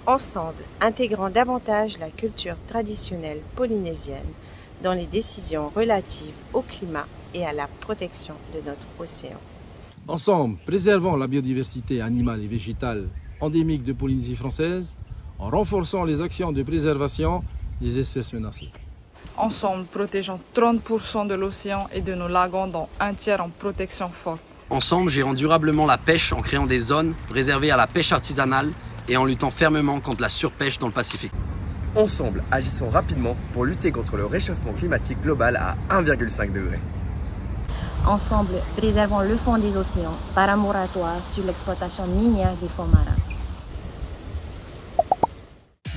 Ensemble, intégrant davantage la culture traditionnelle polynésienne dans les décisions relatives au climat et à la protection de notre océan. Ensemble, préservons la biodiversité animale et végétale endémique de Polynésie française en renforçant les actions de préservation des espèces menacées. Ensemble, protégeons 30% de l'océan et de nos lagons, dont un tiers en protection forte. Ensemble, gérons durablement la pêche en créant des zones réservées à la pêche artisanale et en luttant fermement contre la surpêche dans le Pacifique. Ensemble, agissons rapidement pour lutter contre le réchauffement climatique global à 1,5 degré. Ensemble, préservons le fond des océans par un moratoire sur l'exploitation minière des fonds marins.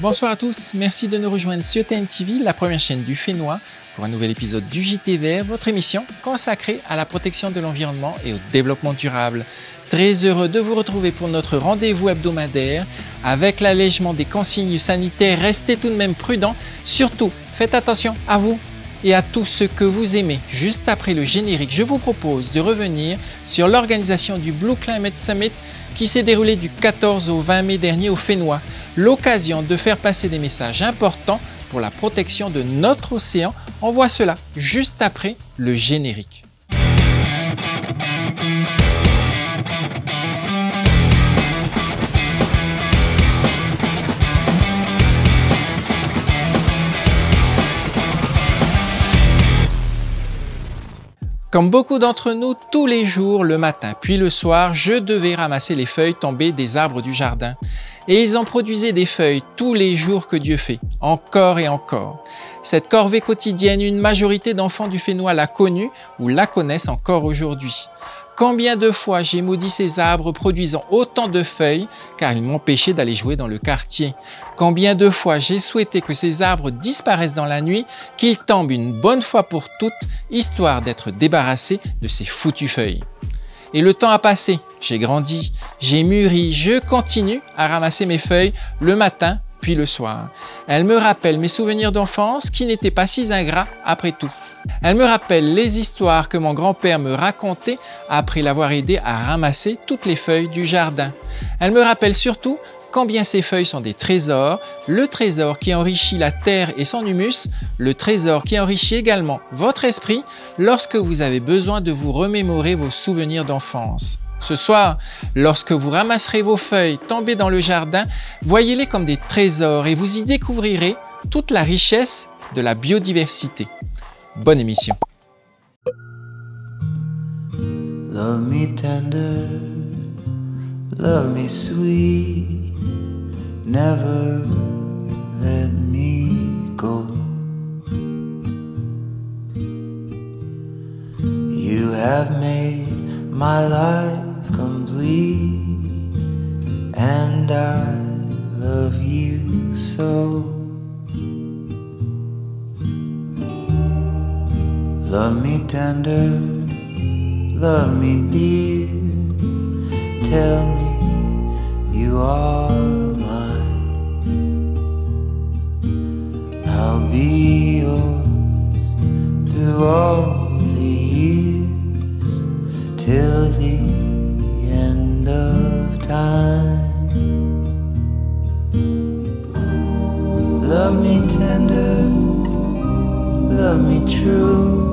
Bonsoir à tous, merci de nous rejoindre sur TNTV, la première chaîne du Fénois, pour un nouvel épisode du JT Vert, votre émission consacrée à la protection de l'environnement et au développement durable. Très heureux de vous retrouver pour notre rendez-vous hebdomadaire. Avec l'allègement des consignes sanitaires, restez tout de même prudents. Surtout, faites attention à vous et à tout ce que vous aimez. Juste après le générique, je vous propose de revenir sur l'organisation du Blue Climate Summit qui s'est déroulé du 14 au 20 mai dernier au Fénois. L'occasion de faire passer des messages importants pour la protection de notre océan. On voit cela juste après le générique. Comme beaucoup d'entre nous, tous les jours, le matin puis le soir, je devais ramasser les feuilles tombées des arbres du jardin. Et ils en produisaient des feuilles tous les jours que Dieu fait, encore et encore. Cette corvée quotidienne, une majorité d'enfants du Fénois l'a connue ou la connaissent encore aujourd'hui. Combien de fois j'ai maudit ces arbres produisant autant de feuilles car ils m'empêchaient d'aller jouer dans le quartier. Combien de fois j'ai souhaité que ces arbres disparaissent dans la nuit, qu'ils tombent une bonne fois pour toutes, histoire d'être débarrassé de ces foutues feuilles. Et le temps a passé, j'ai grandi, j'ai mûri, je continue à ramasser mes feuilles le matin puis le soir. Elles me rappellent mes souvenirs d'enfance qui n'étaient pas si ingrats après tout. Elle me rappelle les histoires que mon grand-père me racontait après l'avoir aidé à ramasser toutes les feuilles du jardin. Elle me rappelle surtout combien ces feuilles sont des trésors, le trésor qui enrichit la terre et son humus, le trésor qui enrichit également votre esprit lorsque vous avez besoin de vous remémorer vos souvenirs d'enfance. Ce soir, lorsque vous ramasserez vos feuilles tombées dans le jardin, voyez-les comme des trésors et vous y découvrirez toute la richesse de la biodiversité. Bonne émission. Love me tender, love me sweet, never let me go. You have made my life complete, and I love you so. Love me tender, love me dear, tell me you are mine. I'll be yours through all the years, till the end of time. Love me tender, love me true,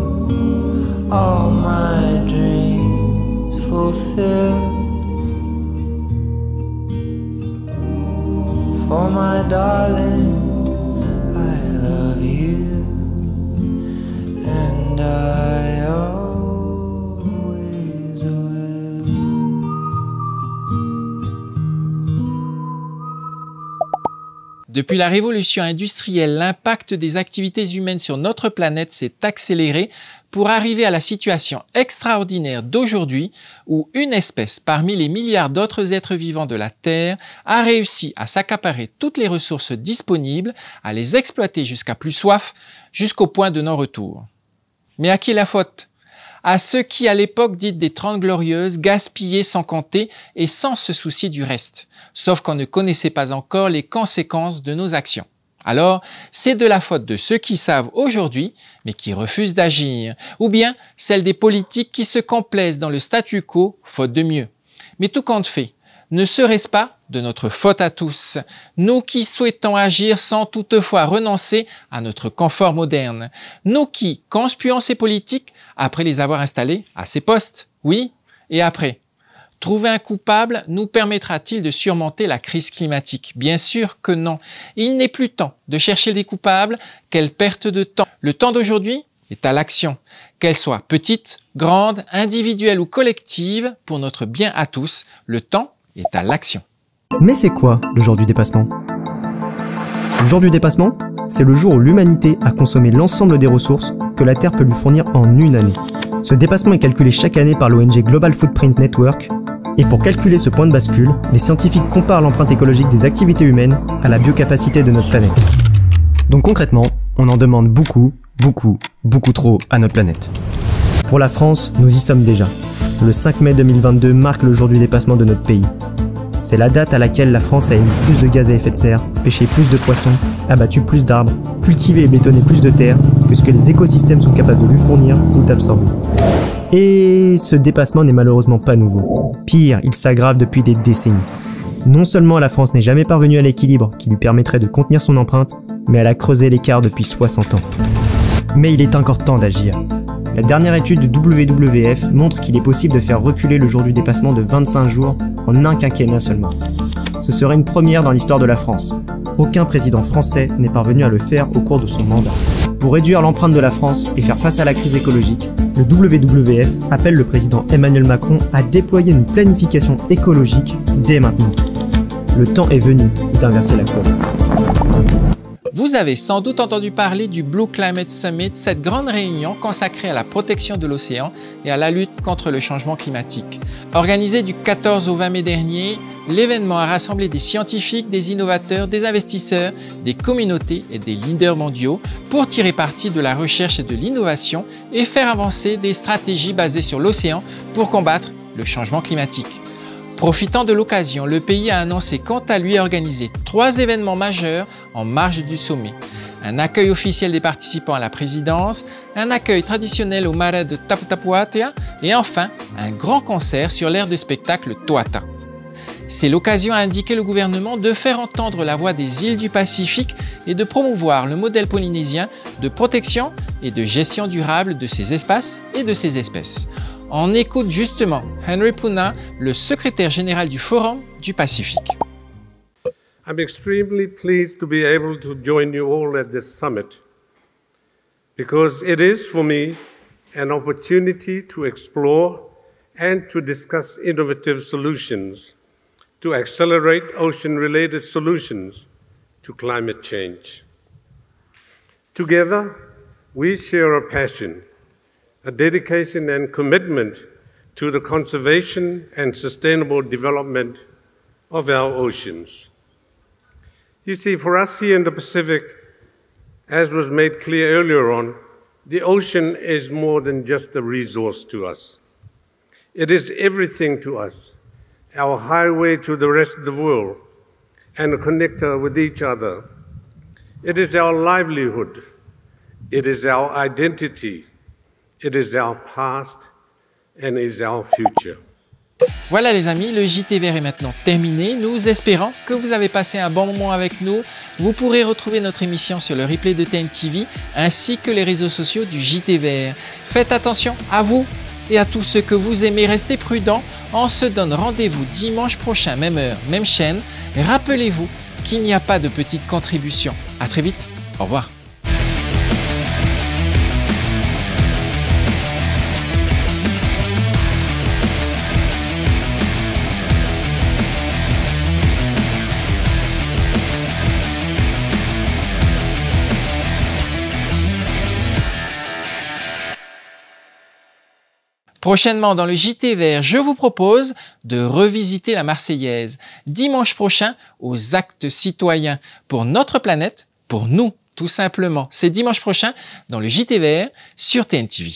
all my dreams fulfilled. For my darling, I love you, and I always will. Depuis la révolution industrielle, l'impact des activités humaines sur notre planète s'est accéléré pour arriver à la situation extraordinaire d'aujourd'hui où une espèce parmi les milliards d'autres êtres vivants de la Terre a réussi à s'accaparer toutes les ressources disponibles, à les exploiter jusqu'à plus soif, jusqu'au point de non-retour. Mais à qui la faute ? À ceux qui, à l'époque dite des 30 Glorieuses, gaspillaient sans compter et sans se soucier du reste, sauf qu'on ne connaissait pas encore les conséquences de nos actions. Alors, c'est de la faute de ceux qui savent aujourd'hui, mais qui refusent d'agir, ou bien celle des politiques qui se complaisent dans le statu quo, faute de mieux. Mais tout compte fait, Ne serait-ce pas de notre faute à tous, nous qui souhaitons agir sans toutefois renoncer à notre confort moderne, nous qui conspuons ces politiques après les avoir installés à ces postes, oui, et après. Trouver un coupable nous permettra-t-il de surmonter la crise climatique? Bien sûr que non. Il n'est plus temps de chercher des coupables. Quelle perte de temps! Le temps d'aujourd'hui est à l'action. Qu'elle soit petite, grande, individuelle ou collective, pour notre bien à tous, le temps est à l'action. Mais c'est quoi le jour du dépassement? Le jour du dépassement, c'est le jour où l'humanité a consommé l'ensemble des ressources que la Terre peut lui fournir en une année. Ce dépassement est calculé chaque année par l'ONG Global Footprint Network. Et pour calculer ce point de bascule, les scientifiques comparent l'empreinte écologique des activités humaines à la biocapacité de notre planète. Donc concrètement, on en demande beaucoup trop à notre planète. Pour la France, nous y sommes déjà. Le 5 mai 2022 marque le jour du dépassement de notre pays. C'est la date à laquelle la France a émis plus de gaz à effet de serre, pêché plus de poissons, abattu plus d'arbres, cultivé et bétonné plus de terre que ce que les écosystèmes sont capables de lui fournir ou d'absorber. Et ce dépassement n'est malheureusement pas nouveau. Pire, il s'aggrave depuis des décennies. Non seulement la France n'est jamais parvenue à l'équilibre qui lui permettrait de contenir son empreinte, mais elle a creusé l'écart depuis 60 ans. Mais il est encore temps d'agir. La dernière étude du WWF montre qu'il est possible de faire reculer le jour du dépassement de 25 jours en un quinquennat seulement. Ce serait une première dans l'histoire de la France. Aucun président français n'est parvenu à le faire au cours de son mandat. Pour réduire l'empreinte de la France et faire face à la crise écologique, le WWF appelle le président Emmanuel Macron à déployer une planification écologique dès maintenant. Le temps est venu d'inverser la courbe. Vous avez sans doute entendu parler du Blue Climate Summit, cette grande réunion consacrée à la protection de l'océan et à la lutte contre le changement climatique. Organisé du 14 au 20 mai dernier, l'événement a rassemblé des scientifiques, des innovateurs, des investisseurs, des communautés et des leaders mondiaux pour tirer parti de la recherche et de l'innovation et faire avancer des stratégies basées sur l'océan pour combattre le changement climatique. Profitant de l'occasion, le pays a annoncé quant à lui organiser 3 événements majeurs en marge du sommet. Un accueil officiel des participants à la présidence, un accueil traditionnel au marais de Tapu Tapuatea et enfin un grand concert sur l'aire de spectacle Toata. C'est l'occasion, a indiqué le gouvernement, de faire entendre la voix des îles du Pacifique et de promouvoir le modèle polynésien de protection et de gestion durable de ces espaces et de ces espèces. On écoute justement Henry Puna, le secrétaire général du Forum du Pacifique. I'm extremely pleased to be able to join you all at this summit because it is for me an opportunity to explore and to discuss innovative solutions to accelerate ocean-related solutions to climate change. Together, we share a passion, a dedication and commitment to the conservation and sustainable development of our oceans. You see, for us here in the Pacific, as was made clear earlier on, the ocean is more than just a resource to us. It is everything to us, our highway to the rest of the world and a connector with each other. It is our livelihood. It is our identity. It is our past and is our future. Voilà les amis, le JT Vert est maintenant terminé. Nous espérons que vous avez passé un bon moment avec nous. Vous pourrez retrouver notre émission sur le replay de TNTV ainsi que les réseaux sociaux du JT Vert. Faites attention à vous et à tous ceux que vous aimez. Restez prudents. On se donne rendez-vous dimanche prochain, même heure, même chaîne. Rappelez-vous qu'il n'y a pas de petite contribution. À très vite. Au revoir. Prochainement dans le JT Vert, je vous propose de revisiter la Marseillaise. Dimanche prochain, aux actes citoyens pour notre planète, pour nous tout simplement. C'est dimanche prochain dans le JT Vert sur TNTV.